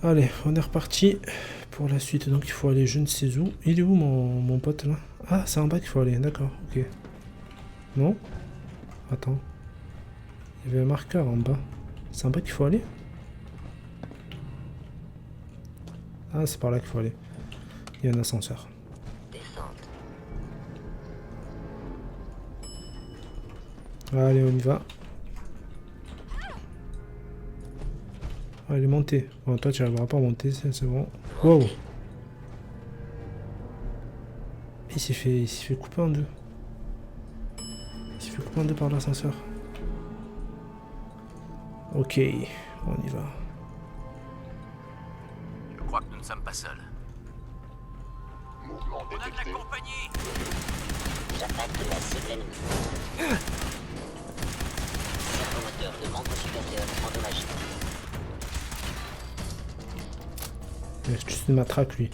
Allez, on est reparti pour la suite. Donc il faut aller je ne sais où. Il est où mon pote là? Ah, c'est en bas qu'il faut aller, d'accord, ok. Non? Attends. Il y avait un marqueur en bas. C'est en bas qu'il faut aller? Ah, c'est par là qu'il faut aller. Il y a un ascenseur. Descente. Allez, on y va. Allez, montez. Bon, toi, tu n'arriveras pas à monter, c'est bon. Wow! Il s'est fait couper en deux. Il s'est fait couper en deux par l'ascenseur. Ok, on y va. Je crois que nous ne sommes pas seuls. Mouvement On a de la détecté. compagnie. J'attaque la cible ennemie. Servomoteur de membre supérieur endommagé. C'est juste une matraque, lui.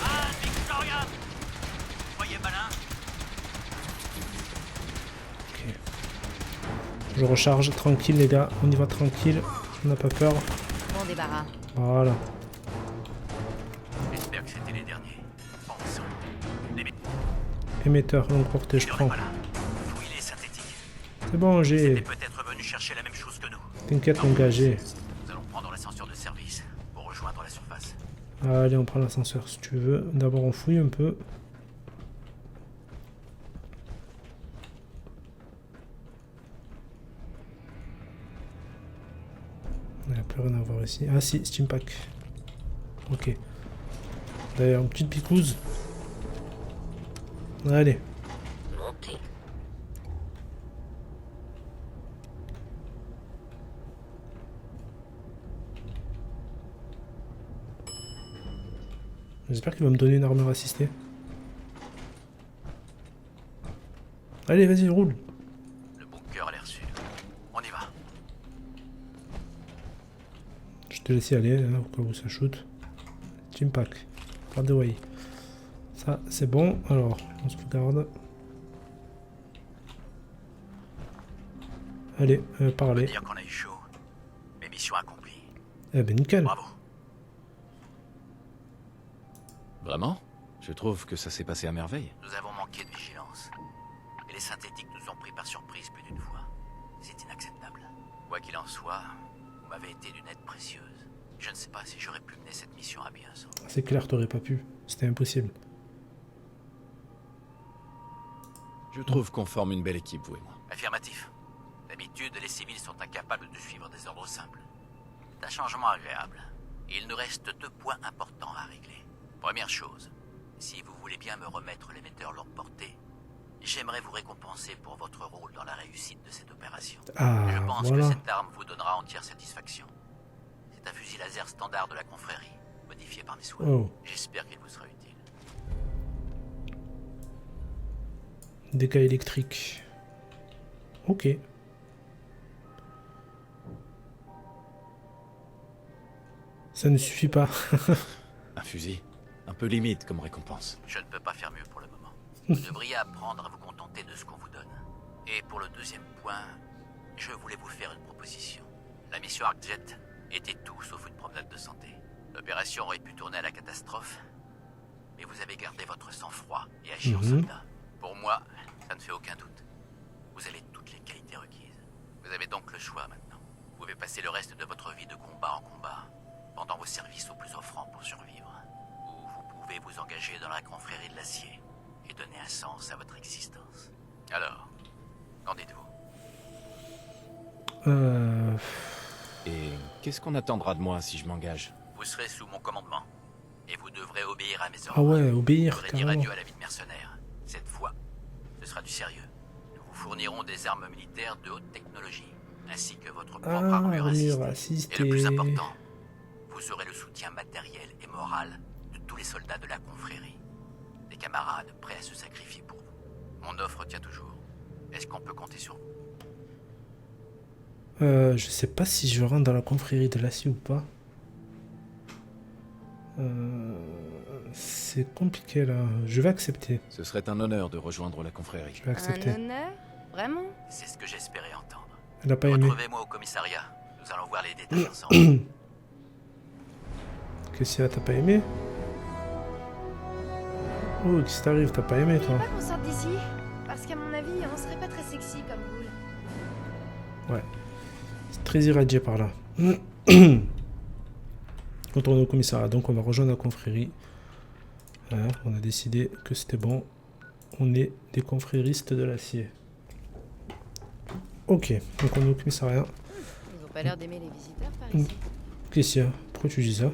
Ah, Victoria. Voyez malin. Ok. Je recharge, tranquille les gars. On y va tranquille. On n'a pas peur. Bon débarras. Voilà. J'espère que c'était les derniers. Pensons. Les Émetteur, longue portée, je prends. voilà. Fouille les synthétiques. C'est bon, Ils j'ai. étaient peut-être venus chercher la même chose que nous. T'inquiète, mon gars, j'ai. Nous allons prendre l'ascenseur de service pour rejoindre la surface. Allez, on prend l'ascenseur si tu veux. D'abord, on fouille un peu. Il n'y a plus rien à voir ici. Ah si, Steam Pack. Ok. D'ailleurs, une petite picouse. Allez. Montée. J'espère qu'il va me donner une armure assistée. Allez, vas-y, roule. Le bunker a l'air sûr. On y va. Je te laisse y aller, hein, au cas où ça shoot. Steam Pack. Pas de way. Ça, c'est bon. Alors, on se regarde. Allez, On peut parlez. dire qu'on a eu chaud. Mais mission accomplie. Eh ben, nickel. Bravo. Vraiment? Je trouve que ça s'est passé à merveille. Nous avons manqué de vigilance. Et les synthétiques nous ont pris par surprise plus d'une fois. C'est inacceptable. Quoi qu'il en soit, vous m'avez été d'une aide précieuse. Je ne sais pas si j'aurais pu mener cette mission à bien sans. C'est clair, t'aurais pas pu. C'était impossible. Je trouve qu'on forme une belle équipe, vous et moi. Affirmatif. D'habitude, les civils sont incapables de suivre des ordres simples. C'est un changement agréable. Et il nous reste 2 points importants à régler. Première chose, si vous voulez bien me remettre l'émetteur longue portée, j'aimerais vous récompenser pour votre rôle dans la réussite de cette opération. Ah, Je pense voilà. que cette arme vous donnera entière satisfaction. C'est un fusil laser standard de la confrérie, modifié par mes soins. Oh, J'espère qu'il vous sera utile. dégâts électriques. Ok. Ça ne suffit pas. Un fusil. Un peu limite comme récompense. Je ne peux pas faire mieux pour le moment. Vous devriez apprendre à vous contenter de ce qu'on vous donne. Et pour le deuxième point, je voulais vous faire une proposition. La mission ArcJet était tout sauf une promenade de santé. L'opération aurait pu tourner à la catastrophe, mais vous avez gardé votre sang-froid et agi en soldat. Pour moi, ça ne fait aucun doute. Vous avez toutes les qualités requises. Vous avez donc le choix maintenant. Vous pouvez passer le reste de votre vie de combat en combat, pendant vos services aux plus offrants pour survivre. Ou vous pouvez vous engager dans la confrérie de l'acier et donner un sens à votre existence. Alors, qu'en dites-vous? Et qu'est-ce qu'on attendra de moi si je m'engage? Vous serez sous mon commandement, et vous devrez obéir à mes ordres. Ah ouais, Vous obéir, devrez dire carrément. adieu à la vie de mercenaire. Cette fois, ce sera du sérieux. Nous vous fournirons des armes militaires de haute technologie, ainsi que votre propre Ah, armure armure assistée. Et le plus assistée. important, vous aurez le soutien matériel et moral de tous les soldats de la confrérie. Des camarades prêts à se sacrifier pour vous. Mon offre tient toujours. Est-ce qu'on peut compter sur vous? Je sais pas si je rentre dans la confrérie de l'acier ou pas. C'est compliqué là. Je vais accepter. Ce serait un honneur de rejoindre la confrérie. Je vais accepter. Un honneur? Vraiment? C'est ce que j'espérais entendre. Il a pas aimé. Retrouvez-moi au commissariat. Nous allons voir les détails ensemble. Qu'est-ce qu'il y a, t'as pas aimé? Oh, qu'est-ce qui t'arrive, t'as pas aimé, toi? Pas qu'on sorte d'ici, parce qu'à mon avis, on serait pas très sexy comme boule. Ouais. C'est très irradié par là. Retourne au commissariat. Donc on va rejoindre la confrérie. Voilà, on a décidé que c'était bon. On est des confréristes de l'acier. Ok, donc on est au commissariat. Ils ont pas l'air d'aimer les visiteurs par ici. Qu'est-ce qu'il y a? Pourquoi tu dis ça?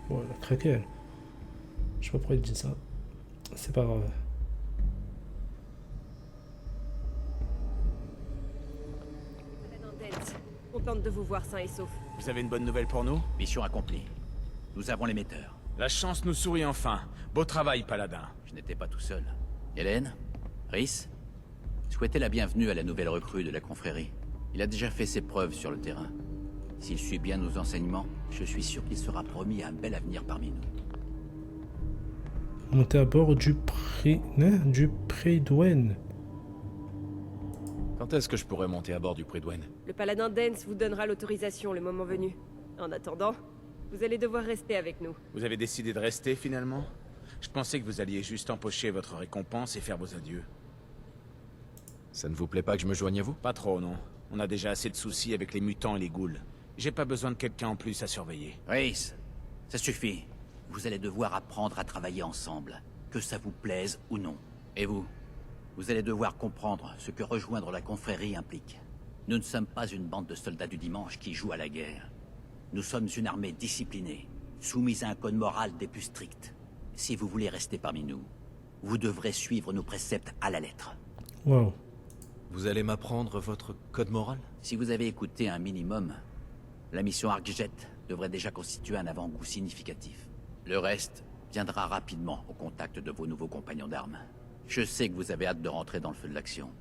Bon, elle a craqué, elle. Je sais pas pourquoi elle dit ça. C'est pas grave. Contente de vous voir sain et sauf. Vous avez une bonne nouvelle pour nous? Mission accomplie. Nous avons l'émetteur. La chance nous sourit enfin. Beau travail, Paladin. Je n'étais pas tout seul. Hélène, Rhys, souhaitez la bienvenue à la nouvelle recrue de la confrérie. Il a déjà fait ses preuves sur le terrain. S'il suit bien nos enseignements, je suis sûr qu'il sera promis à un bel avenir parmi nous. Monter à bord du Prydwen. Quand est-ce que je pourrais monter à bord du Prydwen? Le paladin Dance vous donnera l'autorisation le moment venu. En attendant, vous allez devoir rester avec nous. Vous avez décidé de rester, finalement? Je pensais que vous alliez juste empocher votre récompense et faire vos adieux. Ça ne vous plaît pas que je me joigne à vous? Pas trop, non. On a déjà assez de soucis avec les mutants et les ghouls. J'ai pas besoin de quelqu'un en plus à surveiller. Rhys, ça suffit. Vous allez devoir apprendre à travailler ensemble, que ça vous plaise ou non. Et vous? Vous allez devoir comprendre ce que rejoindre la confrérie implique. Nous ne sommes pas une bande de soldats du dimanche qui jouent à la guerre. Nous sommes une armée disciplinée, soumise à un code moral des plus stricts. Si vous voulez rester parmi nous, vous devrez suivre nos préceptes à la lettre. Waouh. Vous allez m'apprendre votre code moral? Si vous avez écouté un minimum, la mission Arcjet devrait déjà constituer un avant-goût significatif. Le reste viendra rapidement au contact de vos nouveaux compagnons d'armes. Je sais que vous avez hâte de rentrer dans le feu de l'action,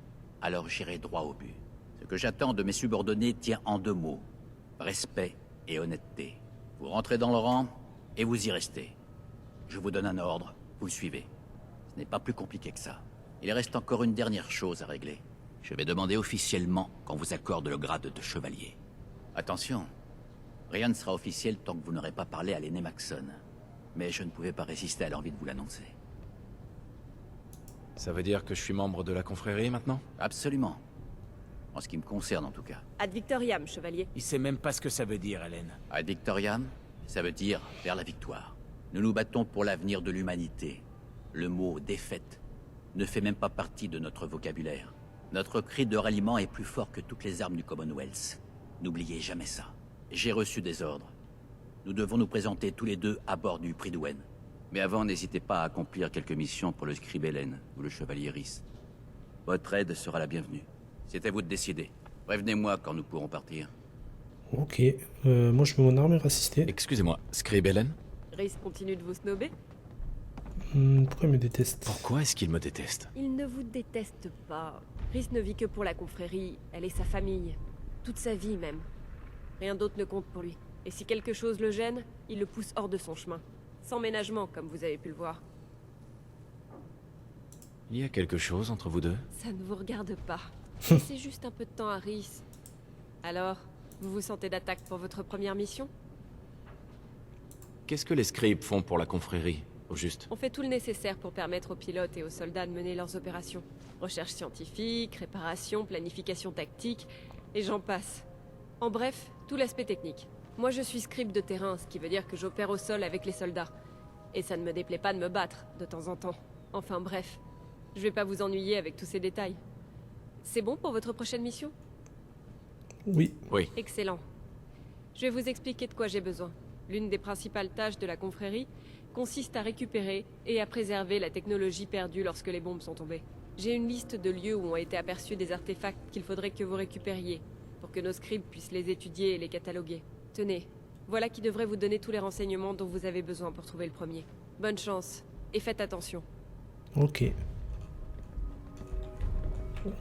alors j'irai droit au but. Ce que j'attends de mes subordonnés tient en 2 mots. Respect et honnêteté. Vous rentrez dans le rang et vous y restez. Je vous donne un ordre, vous le suivez. Ce n'est pas plus compliqué que ça. Il reste encore une dernière chose à régler. Je vais demander officiellement qu'on vous accorde le grade de chevalier. Attention, rien ne sera officiel tant que vous n'aurez pas parlé à l'aîné Maxon. Mais je ne pouvais pas résister à l'envie de vous l'annoncer. Ça veut dire que je suis membre de la confrérie maintenant? Absolument. En ce qui me concerne en tout cas. Ad Victoriam, chevalier. Il sait même pas ce que ça veut dire, Hélène. Ad Victoriam, ça veut dire vers la victoire. Nous nous battons pour l'avenir de l'humanité. Le mot défaite ne fait même pas partie de notre vocabulaire. Notre cri de ralliement est plus fort que toutes les armes du Commonwealth. N'oubliez jamais ça. J'ai reçu des ordres. Nous devons nous présenter tous les deux à bord du Prydwen. Mais avant, n'hésitez pas à accomplir quelques missions pour le scribe Hélène ou le chevalier Rhys. Votre aide sera la bienvenue. C'est à vous de décider. Prévenez-moi quand nous pourrons partir. Ok. Moi je mets mon armure assistée. Excusez-moi, Scribe Hélène? Rhys continue de vous snober. Pourquoi il me déteste? Pourquoi est-ce qu'il me déteste? Il ne vous déteste pas. Rhys ne vit que pour la confrérie. Elle est sa famille. Toute sa vie même. Rien d'autre ne compte pour lui. Et si quelque chose le gêne, il le pousse hors de son chemin. Sans ménagement, comme vous avez pu le voir. Il y a quelque chose entre vous deux? Ça ne vous regarde pas. C'est juste un peu de temps à Rhys. Alors, vous vous sentez d'attaque pour votre première mission? Qu'est-ce que les scribes font pour la confrérie, au juste? On fait tout le nécessaire pour permettre aux pilotes et aux soldats de mener leurs opérations. Recherche scientifique, réparation, planification tactique, et j'en passe. En bref, tout l'aspect technique. Moi je suis scribe de terrain, ce qui veut dire que j'opère au sol avec les soldats. Et ça ne me déplaît pas de me battre, de temps en temps. Enfin bref, je vais pas vous ennuyer avec tous ces détails. C'est bon pour votre prochaine mission? Oui. Oui. Excellent. Je vais vous expliquer de quoi j'ai besoin. L'une des principales tâches de la confrérie consiste à récupérer et à préserver la technologie perdue lorsque les bombes sont tombées. J'ai une liste de lieux où ont été aperçus des artefacts qu'il faudrait que vous récupériez, pour que nos scribes puissent les étudier et les cataloguer. Tenez, voilà qui devrait vous donner tous les renseignements dont vous avez besoin pour trouver le premier. Bonne chance, et faites attention. Ok.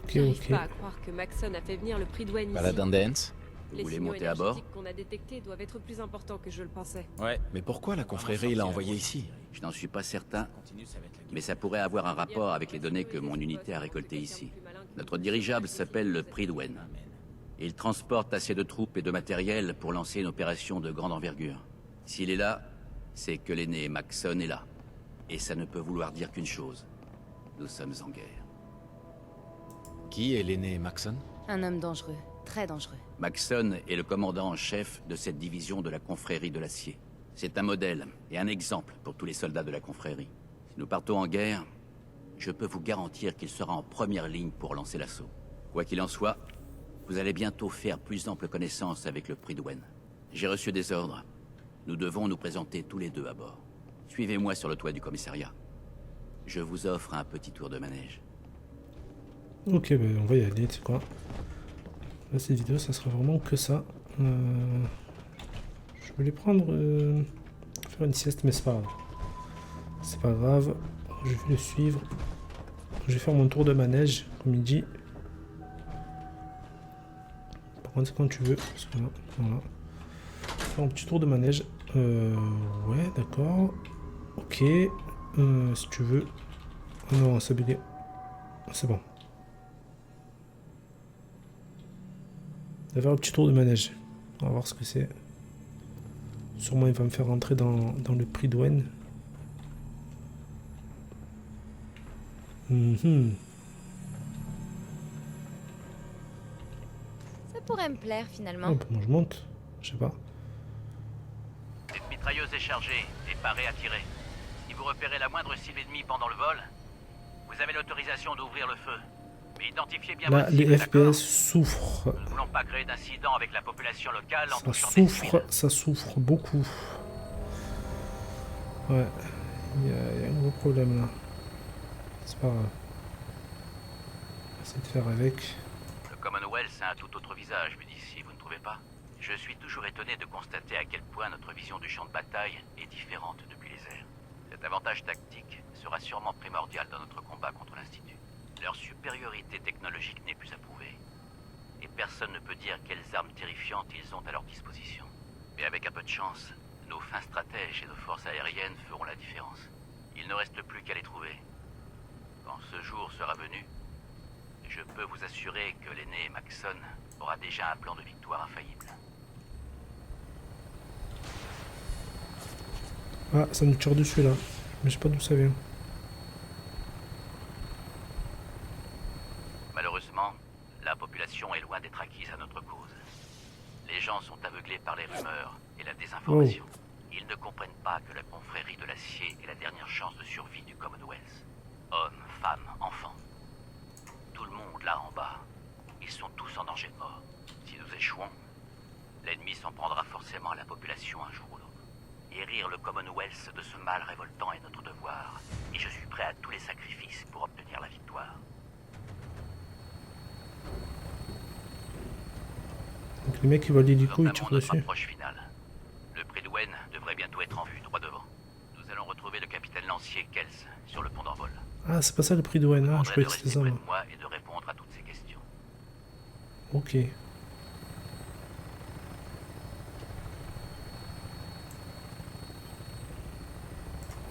J'arrive pas à croire que Maxon a fait venir le Prydwen ici. Paladin Dance? Vous Les voulez signaux monter à bord? énergétiques qu'on a détectés doivent être plus importants que je le pensais. Ouais. Mais pourquoi la confrérie l'a envoyé ici? Je n'en suis pas certain, Continue, ça va être la guerre. mais ça pourrait avoir un rapport avec les données que mon unité a récoltées ici. Notre dirigeable s'appelle le Prydwen. Il transporte assez de troupes et de matériel pour lancer une opération de grande envergure. S'il est là, c'est que l'aîné Maxson est là. Et ça ne peut vouloir dire qu'une chose. Nous sommes en guerre. Qui est l'aîné Maxon? Un homme dangereux, très dangereux. Maxson est le commandant en chef de cette division de la confrérie de l'acier. C'est un modèle et un exemple pour tous les soldats de la confrérie. Si nous partons en guerre, je peux vous garantir qu'il sera en première ligne pour lancer l'assaut. Quoi qu'il en soit, vous allez bientôt faire plus ample connaissance avec le Prydwen. J'ai reçu des ordres. Nous devons nous présenter tous les deux à bord. Suivez-moi sur le toit du commissariat. Je vous offre un petit tour de manège. Ok, ben on va y aller, tu sais quoi. Là, cette vidéo, ça sera vraiment que ça. Je voulais prendre... faire une sieste, mais c'est pas grave. C'est pas grave. Je vais le suivre. Je vais faire mon tour de manège, comme il dit. Par contre, c'est quand tu veux. Parce que là, voilà. Faire un petit tour de manège. Ouais, d'accord. Ok. Si tu veux. Oh non, c'est bugué. C'est bon. On va faire un petit tour de manège. On va voir ce que c'est. Sûrement, il va me faire rentrer dans le Prydwen. Ça pourrait me plaire finalement. Oh, bah, moi je monte. Je sais pas. Cette mitrailleuse est chargée et parée à tirer. Si vous repérez la moindre cible ennemie pendant le vol, vous avez l'autorisation d'ouvrir le feu. Mais identifiez bien Là, votre cible, les d'accord? FPS souffrent. Nous ne voulons pas créer d'incidents avec la population locale en Ça touchant des civils. souffre, ça souffre beaucoup. Ouais. Il y a un gros problème là. C'est pas grave. On va essayer de faire avec. Le Commonwealth a un tout autre visage, vu d'ici, vous ne trouvez pas? Je suis toujours étonné de constater à quel point notre vision du champ de bataille est différente depuis les airs. Cet avantage tactique sera sûrement primordial dans notre combat contre l'Institut. Leur supériorité technologique n'est plus à prouver. Et personne ne peut dire quelles armes terrifiantes ils ont à leur disposition. Mais avec un peu de chance, nos fins stratèges et nos forces aériennes feront la différence. Il ne reste plus qu'à les trouver. Quand ce jour sera venu, je peux vous assurer que l'aîné Maxson aura déjà un plan de victoire infaillible. Ah, ça me tire dessus là. Mais je sais pas d'où ça vient. Malheureusement, la population est loin d'être acquise à notre cause. Les gens sont aveuglés par les rumeurs et la désinformation. Ils ne comprennent pas que la confrérie de l'acier est la dernière chance de survie du Commonwealth. Hommes, femmes, enfants. Tout le monde là en bas. Ils sont tous en danger de mort. Si nous échouons, l'ennemi s'en prendra forcément à la population un jour ou l'autre. Guérir le Commonwealth de ce mal révoltant est notre devoir. Et je suis prêt à tous les sacrifices pour obtenir la victoire. Donc les mecs qui volent l'hélico, ils tirent Notamment notre dessus. approche finale. Le Prydwen devrait bientôt être en vue, droit devant. Nous allons retrouver le capitaine lancier Kels sur le pont d'envol. Ah, c'est pas ça le Prydwen, Je ah, je demanderai croyais de que c'était rester ça. près Moi. de moi et de répondre à toutes ces questions. Ok.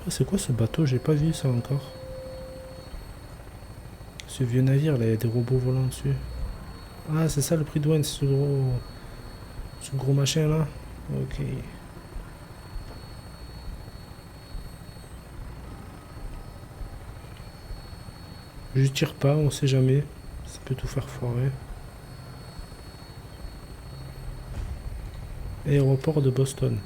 Ah, c'est quoi ce bateau? J'ai pas vu ça encore. Ce vieux navire là, il y a des robots volants dessus. Ah, c'est ça le Prydwen, c'est ce gros. Ce gros machin là. Ok. Je tire pas, on sait jamais. Ça peut tout faire foirer. Aéroport de Boston.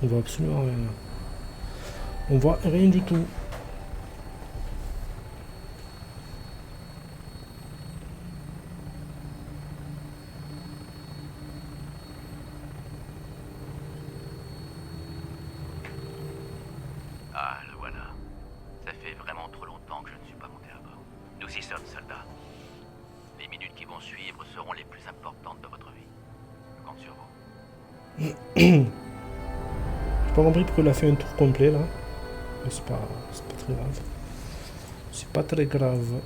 On voit absolument rien. On voit rien du tout. Ah, le voilà. Ça fait vraiment trop longtemps que je ne suis pas monté à bord. Nous y sommes, soldats. Les minutes qui vont suivre seront les plus importantes de votre vie. Je compte sur vous. J'ai pas compris pourquoi il a fait un tour complet là. Mais c'est pas très grave. C'est pas très grave.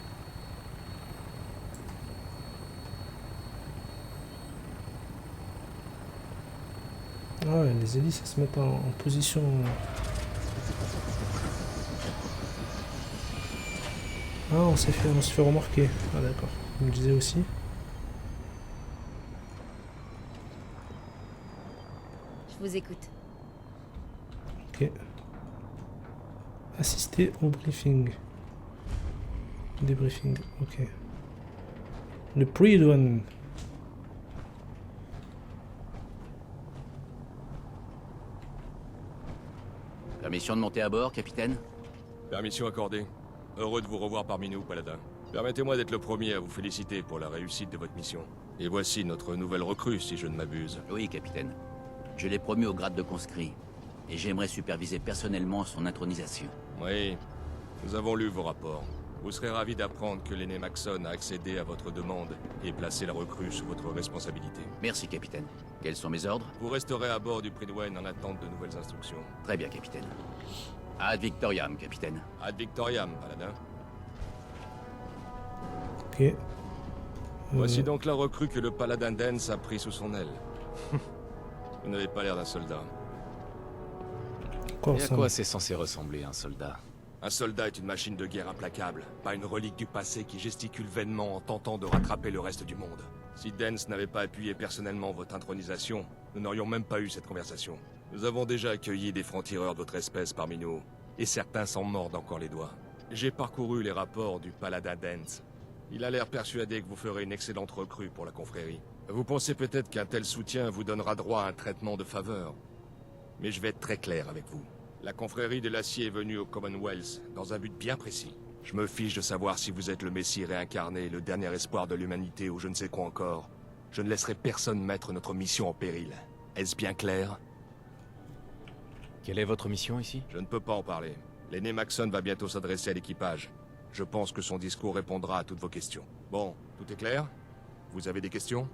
Ah ouais, les hélices elles se mettent en position Ah, on s'est fait remarquer. Ah d'accord, il me disait aussi. Je vous écoute. Ok. Assister au briefing. Débriefing, ok. Le pre-one. Permission de monter à bord, capitaine? Permission accordée. Heureux de vous revoir parmi nous, Paladin. Permettez-moi d'être le premier à vous féliciter pour la réussite de votre mission. Et voici notre nouvelle recrue, si je ne m'abuse. Oui, capitaine. Je l'ai promu au grade de conscrit. Et j'aimerais superviser personnellement son intronisation. Oui, nous avons lu vos rapports. Vous serez ravis d'apprendre que l'aîné Maxon a accédé à votre demande et placé la recrue sous votre responsabilité. Merci, capitaine. Quels sont mes ordres? Vous resterez à bord du Pridwen en attente de nouvelles instructions. Très bien, capitaine. Ad Victoriam, capitaine. Ad Victoriam, Paladin. Ok. Voici donc la recrue que le Paladin Dance a pris sous son aile. Vous n'avez pas l'air d'un soldat. Encore Et à ça. quoi c'est censé ressembler un soldat? Un soldat est une machine de guerre implacable, pas une relique du passé qui gesticule vainement en tentant de rattraper le reste du monde. Si Dance n'avait pas appuyé personnellement votre intronisation, nous n'aurions même pas eu cette conversation. Nous avons déjà accueilli des francs-tireurs de votre espèce parmi nous, et certains s'en mordent encore les doigts. J'ai parcouru les rapports du Paladin Dance. Il a l'air persuadé que vous ferez une excellente recrue pour la confrérie. Vous pensez peut-être qu'un tel soutien vous donnera droit à un traitement de faveur. Mais je vais être très clair avec vous. La confrérie de l'acier est venue au Commonwealth dans un but bien précis. Je me fiche de savoir si vous êtes le Messie réincarné, le dernier espoir de l'humanité ou je ne sais quoi encore. Je ne laisserai personne mettre notre mission en péril. Est-ce bien clair? Quelle est votre mission ici? Je ne peux pas en parler. L'aîné Maxon va bientôt s'adresser à l'équipage. Je pense que son discours répondra à toutes vos questions. Bon, tout est clair? Vous avez des questions?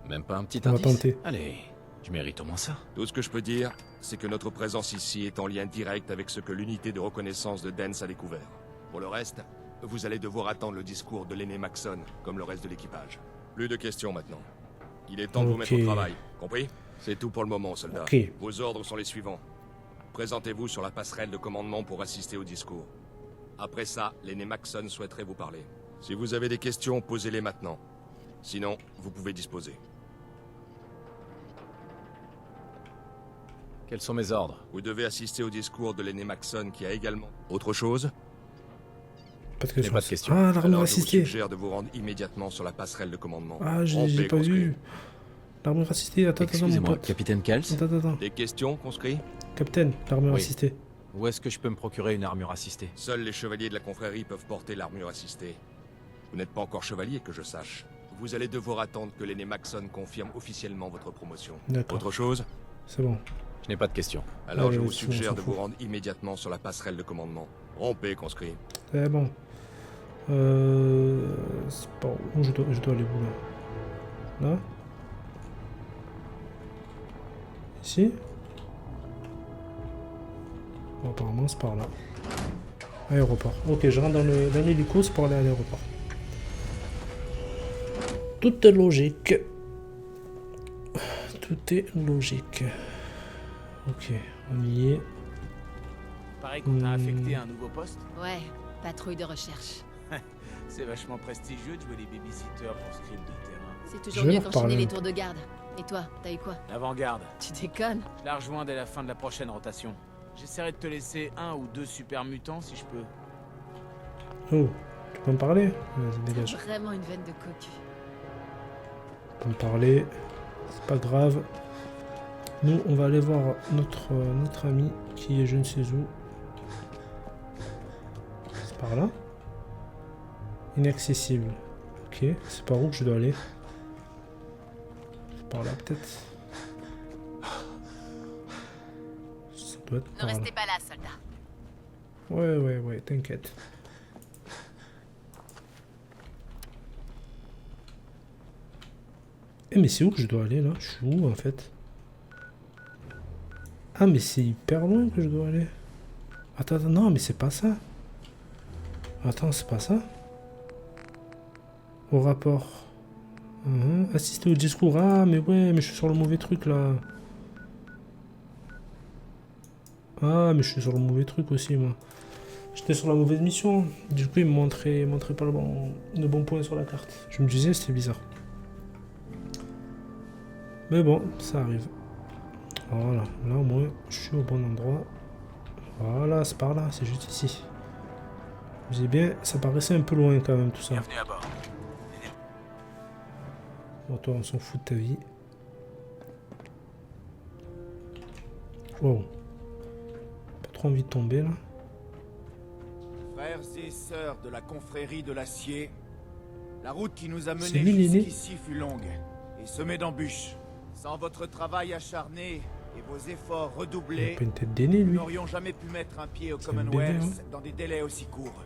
Même pas un petit On va indice? tenter. Allez, je mérite au moins ça. Tout ce que je peux dire, c'est que notre présence ici est en lien direct avec ce que l'unité de reconnaissance de Dance a découvert. Pour le reste, vous allez devoir attendre le discours de l'aîné Maxon, comme le reste de l'équipage. Plus de questions maintenant. Il est temps de vous mettre au Ok. travail, compris? C'est tout pour le moment, soldats. Ok. Vos ordres sont les suivants. Présentez-vous sur la passerelle de commandement pour assister au discours. Après ça, l'aîné Maxon souhaiterait vous parler. Si vous avez des questions, posez-les maintenant. Sinon, vous pouvez disposer. Quels sont mes ordres? Vous devez assister au discours de l'aîné Maxon qui a également... Autre chose? Pas de Je n'ai pas de question. questions. Ah, l'armure Alors, je vous assistée. suggère de vous rendre immédiatement sur la passerelle de commandement. Ah, j'ai Rompez, pas conscrit. vu. L'armure assistée. Attends, mon Excusez-moi, pote. capitaine Kals? Attends. Des questions, conscrits? Capitaine, l'armure Oui. assistée. Où est-ce que je peux me procurer une armure assistée? Seuls les chevaliers de la confrérie peuvent porter l'armure assistée. Vous n'êtes pas encore chevalier, que je sache. Vous allez devoir attendre que l'aîné Maxon confirme officiellement votre promotion. D'accord. Autre chose? C'est bon. Je n'ai pas de questions. Alors je Ouais, vous c'est bon, suggère on de s'en vous fout. rendre immédiatement sur la passerelle de commandement. Rompez, conscrit. C'est bon. C'est pas où je dois aller où là? Là? Ici? Bon, apparemment c'est par là. Aéroport. Ok, je rentre dans l'hélico, c'est pour aller à l'aéroport. Tout est logique. Tout est logique. Ok, on y est. Pareil qu'on t'a affecté à un nouveau poste. Ouais, patrouille de recherche. C'est vachement prestigieux de jouer les babysitters pour script de terrain. C'est Je toujours vais mieux leur qu'enchaîner parler. les tours de garde. Et toi, t'as eu quoi? L'avant-garde. Tu déconnes? Je la rejoins dès la fin de la prochaine rotation. J'essaierai de te laisser 1 ou 2 super mutants si je peux. Oh, tu peux me parler? Vas-y, dégage. Vraiment une veine de cocu. Tu peux me parler. C'est pas grave. Nous, on va aller voir notre ami qui est je ne sais où. C'est par là? Inaccessible. Ok, c'est par où que je dois aller? C'est par là peut-être? Ça doit être Ne par là. restez pas là, soldat. Ouais, t'inquiète. Eh mais c'est où que je dois aller là? Je suis où en fait? Ah mais c'est hyper loin que je dois aller. Attends, non mais c'est pas ça. Attends, c'est pas ça. Au rapport. Assister au discours. Ah mais ouais, mais je suis sur le mauvais truc là. Ah mais je suis sur le mauvais truc aussi moi. J'étais sur la mauvaise mission. Du coup, il me montrait pas le bon point sur la carte. Je me disais, c'était bizarre. Mais bon, ça arrive. Voilà, là au moins, je suis au bon endroit. Voilà, c'est par là, c'est juste ici. Vous voyez bien, ça paraissait un peu loin quand même tout ça. Bienvenue à bord. Bon, toi, on s'en fout de ta vie. Wow. Pas trop envie de tomber là. Frères et sœurs de la confrérie de l'acier, la route qui nous a C'est menés lui, l'aîné. jusqu'ici fut longue et semée d'embûches. Sans votre travail acharné et vos efforts Il a redoublés, pas une tête d'aîné nous lui. n'aurions jamais pu mettre un pied au C'est un bébé, Commonwealth hein. dans des délais aussi courts.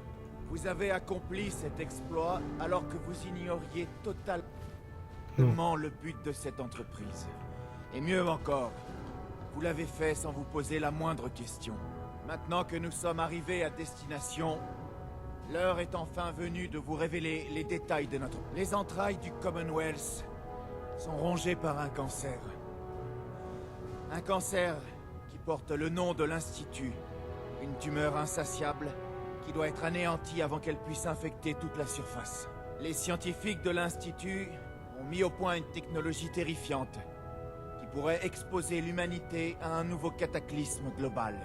Vous avez accompli cet exploit alors que vous ignoriez totalement le but de cette entreprise. Et mieux encore, vous l'avez fait sans vous poser la moindre question. Maintenant que nous sommes arrivés à destination, l'heure est enfin venue de vous révéler les détails de notre... Les entrailles du Commonwealth sont rongées par un cancer. Un cancer qui porte le nom de l'Institut. Une tumeur insatiable qui doit être anéantie avant qu'elle puisse infecter toute la surface. Les scientifiques de l'Institut ont mis au point une technologie terrifiante qui pourrait exposer l'humanité à un nouveau cataclysme global.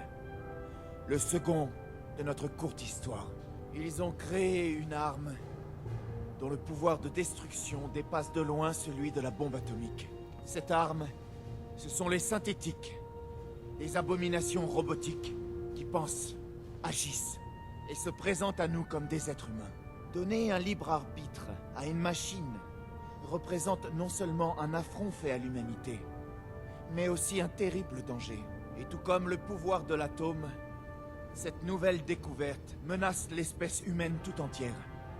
Le second de notre courte histoire. Ils ont créé une arme dont le pouvoir de destruction dépasse de loin celui de la bombe atomique. Cette arme, ce sont les synthétiques, des abominations robotiques qui pensent, agissent et se présentent à nous comme des êtres humains. Donner un libre arbitre à une machine représente non seulement un affront fait à l'humanité, mais aussi un terrible danger. Et tout comme le pouvoir de l'atome, cette nouvelle découverte menace l'espèce humaine tout entière.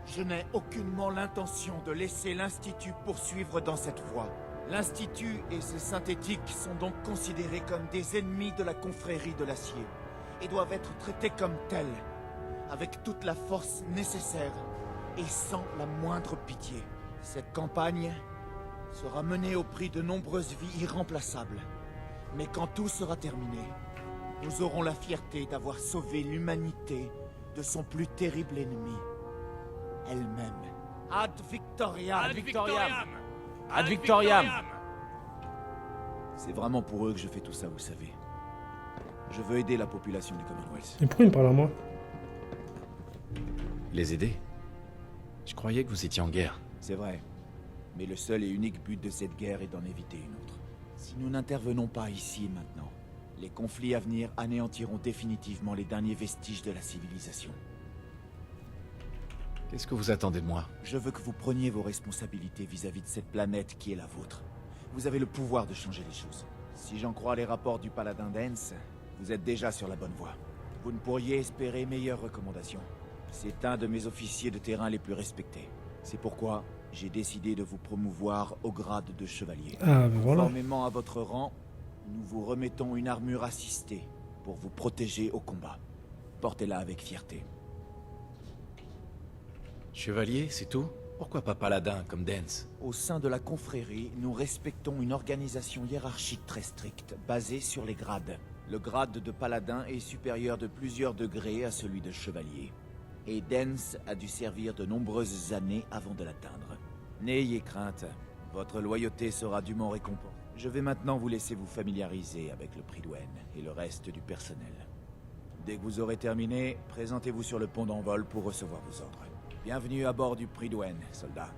Je n'ai aucunement l'intention de laisser l'Institut poursuivre dans cette voie. L'Institut et ses synthétiques sont donc considérés comme des ennemis de la confrérie de l'acier et doivent être traités comme tels, avec toute la force nécessaire et sans la moindre pitié. Cette campagne sera menée au prix de nombreuses vies irremplaçables. Mais quand tout sera terminé, nous aurons la fierté d'avoir sauvé l'humanité de son plus terrible ennemi, elle-même. Ad Victoriam! Ad Victoriam! Ad Victoriam! C'est vraiment pour eux que je fais tout ça, vous savez. Je veux aider la population du Commonwealth. Et pourquoi il me parle à moi? Les aider? Je croyais que vous étiez en guerre. C'est vrai. Mais le seul et unique but de cette guerre est d'en éviter une autre. Si nous n'intervenons pas ici et maintenant, les conflits à venir anéantiront définitivement les derniers vestiges de la civilisation. Qu'est-ce que vous attendez de moi? Je veux que vous preniez vos responsabilités vis-à-vis de cette planète qui est la vôtre. Vous avez le pouvoir de changer les choses. Si j'en crois les rapports du paladin Dance, vous êtes déjà sur la bonne voie. Vous ne pourriez espérer meilleures recommandations. C'est un de mes officiers de terrain les plus respectés. C'est pourquoi j'ai décidé de vous promouvoir au grade de chevalier. Ah, ben voilà. Conformément à votre rang, nous vous remettons une armure assistée pour vous protéger au combat. Portez-la avec fierté. Chevalier, c'est tout? Pourquoi pas paladin comme Dance? Au sein de la confrérie, nous respectons une organisation hiérarchique très stricte, basée sur les grades. Le grade de paladin est supérieur de plusieurs degrés à celui de chevalier. Et Dance a dû servir de nombreuses années avant de l'atteindre. N'ayez crainte, votre loyauté sera dûment récompensée. Je vais maintenant vous laisser vous familiariser avec le Prydwen et le reste du personnel. Dès que vous aurez terminé, présentez-vous sur le pont d'envol pour recevoir vos ordres. Bienvenue à bord du Prydwen, soldats.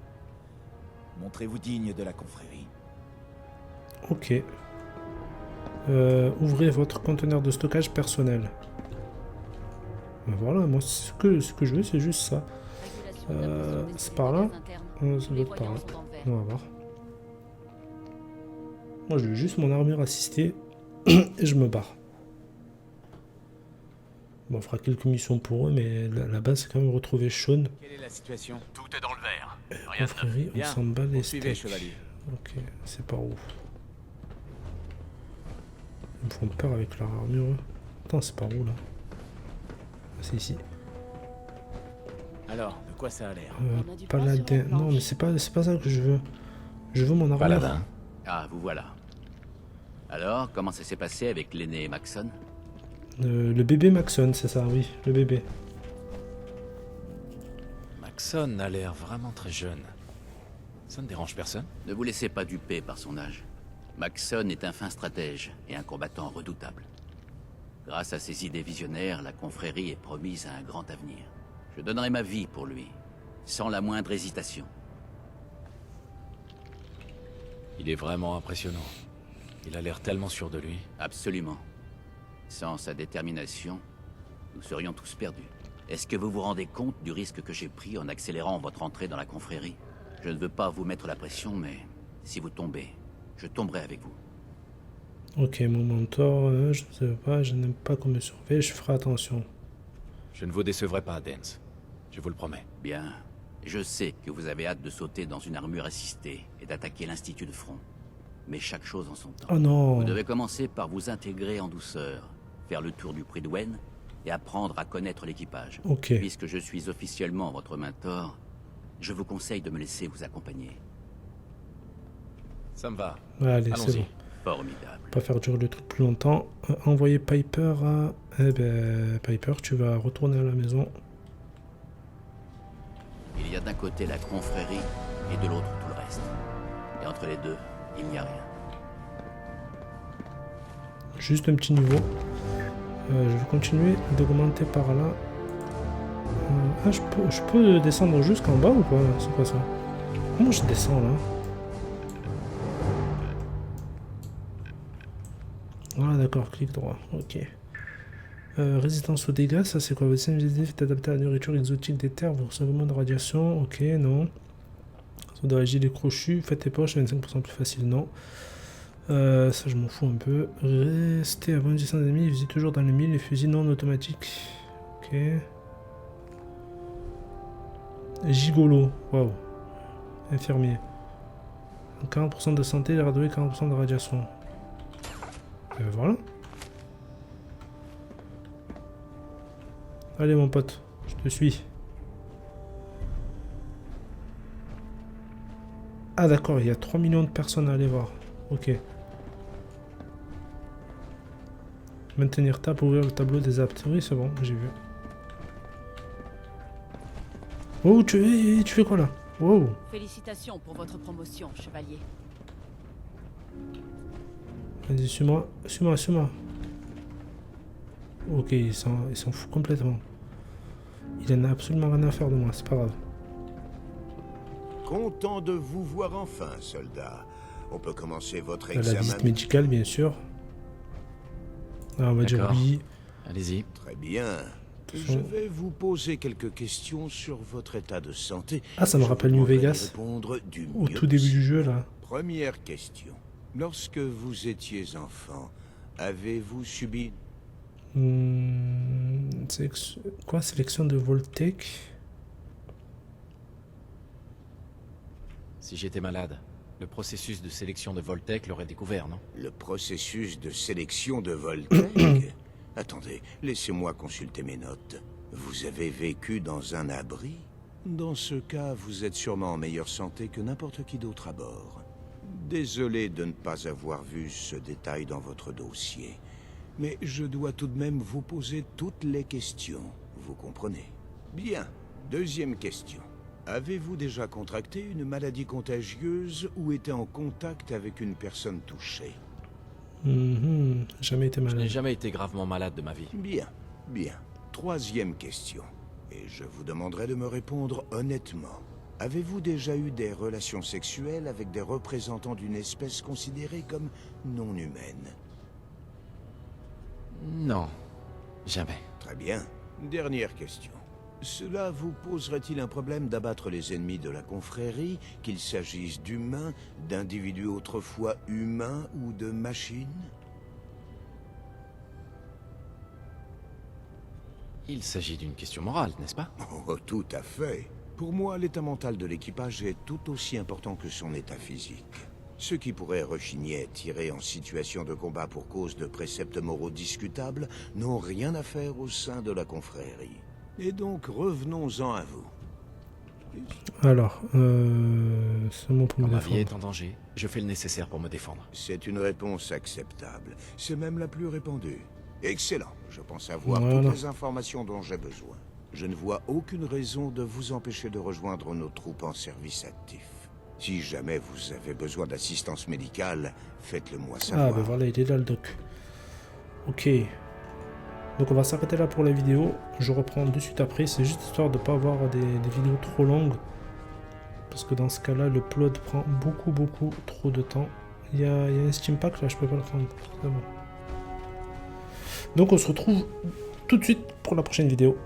Montrez-vous digne de la confrérie. Ok. Ouvrez votre conteneur de stockage personnel. Ben voilà, moi ce que je veux c'est juste ça. C'est par là. Ça doit être par là. On va voir. Moi je veux juste mon armure assistée et je me barre. Bon, on fera quelques missions pour eux, mais la base c'est quand même retrouver Sean. Quelle est la situation? Tout est dans le vert. Rien de neuf. Confrérie, on Bien, s'en bat les poursuivez, steaks. chevalier. Ok, c'est par où? Ils me font peur avec leur armure. Eux. Attends, c'est par où là? Ah, c'est ici. Alors, de quoi ça a l'air? On a du pain Paladin. sur la Non, planche. mais c'est pas ça que je veux. Je veux mon armure. Paladin. Ah, vous voilà. Alors, comment ça s'est passé avec l'aîné Maxon? Le bébé Maxon, c'est ça, oui, le bébé. Maxon a l'air vraiment très jeune. Ça ne dérange personne? Ne vous laissez pas duper par son âge. Maxon est un fin stratège et un combattant redoutable. Grâce à ses idées visionnaires, la confrérie est promise à un grand avenir. Je donnerai ma vie pour lui, sans la moindre hésitation. Il est vraiment impressionnant. Il a l'air tellement sûr de lui. Absolument. Sans sa détermination, nous serions tous perdus. Est-ce que vous vous rendez compte du risque que j'ai pris en accélérant votre entrée dans la confrérie? Je ne veux pas vous mettre la pression, mais si vous tombez, je tomberai avec vous. Ok, mon mentor, je ne sais pas, je n'aime pas qu'on me surveille, je ferai attention. Je ne vous décevrai pas, Dance. Je vous le promets. Bien. Je sais que vous avez hâte de sauter dans une armure assistée et d'attaquer l'Institut de Front. Mais chaque chose en son temps. Oh non. Vous devez commencer par vous intégrer en douceur, faire le tour du Prydwen et apprendre à connaître l'équipage. Ok. Puisque je suis officiellement votre mentor, je vous conseille de me laisser vous accompagner. Ça me va. Allez, c'est Allons-y. bon. Formidable. Pas faire durer le truc plus longtemps. Envoyer Piper à... Eh ben, Piper, tu vas retourner à la maison. Il y a d'un côté la confrérie et de l'autre tout le reste. Et entre les deux, il n'y a rien. Juste un petit niveau. Je vais continuer d'augmenter par là. Ah, je peux descendre jusqu'en bas ou pas? C'est quoi ça? Comment je descends là? Ah d'accord, clic droit, ok. Résistance aux dégâts, ça c'est quoi? Votre sensibilité est adaptée à la nourriture exotique des terres, vous recevez moins de radiation, ok, non. Ça doit agir les crochus, faites tes poches, 25% plus facile, non. Ça je m'en fous un peu. Restez à bonne distance d'ennemis, visez toujours dans le mille, les fusils non automatiques. Ok. Gigolo, waouh. Infirmier. 40% de santé, les radoués, 40% de radiation. Voilà. Allez mon pote, je te suis. Ah d'accord, il y a 3 millions de personnes à aller voir. Ok. Maintenir tab pour ouvrir le tableau des aptes. Oui c'est bon, j'ai vu. Oh, tu fais quoi là? Wow. Félicitations pour votre promotion, chevalier. Vas-y, suis-moi, suis-moi, suis-moi. Ok, il s'en fout complètement. Il en a absolument rien à faire de moi, c'est pas grave. Content de vous voir enfin, soldat. On peut commencer votre La examen. visite médicale, bien sûr. Ah, on va dire D'accord. oui. Allez-y. Très bien. Je vais vous poser quelques questions sur votre état de santé. Ah, ça me Je rappelle vous New demanderai d'y Vegas. répondre du Au mieux tout début du possible. jeu, là. Première question. Lorsque vous étiez enfant, avez-vous subi... Quoi, sélection de Voltec? Si j'étais malade, le processus de sélection de Voltec l'aurait découvert, non? Le processus de sélection de Voltec? Attendez, laissez-moi consulter mes notes. Vous avez vécu dans un abri? Dans ce cas, vous êtes sûrement en meilleure santé que n'importe qui d'autre à bord. Désolé de ne pas avoir vu ce détail dans votre dossier. Mais je dois tout de même vous poser toutes les questions. Vous comprenez? Bien. Deuxième question. Avez-vous déjà contracté une maladie contagieuse ou été en contact avec une personne touchée? Jamais été Je n'ai malade. jamais été gravement malade de ma vie. Bien, bien. Troisième question. Et je vous demanderai de me répondre honnêtement. Avez-vous déjà eu des relations sexuelles avec des représentants d'une espèce considérée comme non humaine? Non, jamais. Très bien. Dernière question. Cela vous poserait-il un problème d'abattre les ennemis de la confrérie, qu'il s'agisse d'humains, d'individus autrefois humains ou de machines? Il s'agit d'une question morale, n'est-ce pas? Oh, tout à fait. Pour moi, l'état mental de l'équipage est tout aussi important que son état physique. Ceux qui pourraient rechigner à être tirés en situation de combat pour cause de préceptes moraux discutables n'ont rien à faire au sein de la confrérie. Et donc, revenons-en à vous. Alors, c'est bon pour me Quand ma vie défendre. est en danger, je fais le nécessaire pour me défendre. C'est une réponse acceptable. C'est même la plus répandue. Excellent. Je pense avoir Voilà. toutes les informations dont j'ai besoin. Je ne vois aucune raison de vous empêcher de rejoindre nos troupes en service actif. Si jamais vous avez besoin d'assistance médicale, faites-le moi savoir. Ah ben voilà, il est là le doc. Ok. Donc on va s'arrêter là pour la vidéo. Je reprends de suite après. C'est juste histoire de ne pas avoir des vidéos trop longues. Parce que dans ce cas-là, le plot prend beaucoup trop de temps. Il y a un Steam Pack là, je peux pas le prendre. C'est bon. Donc on se retrouve tout de suite pour la prochaine vidéo.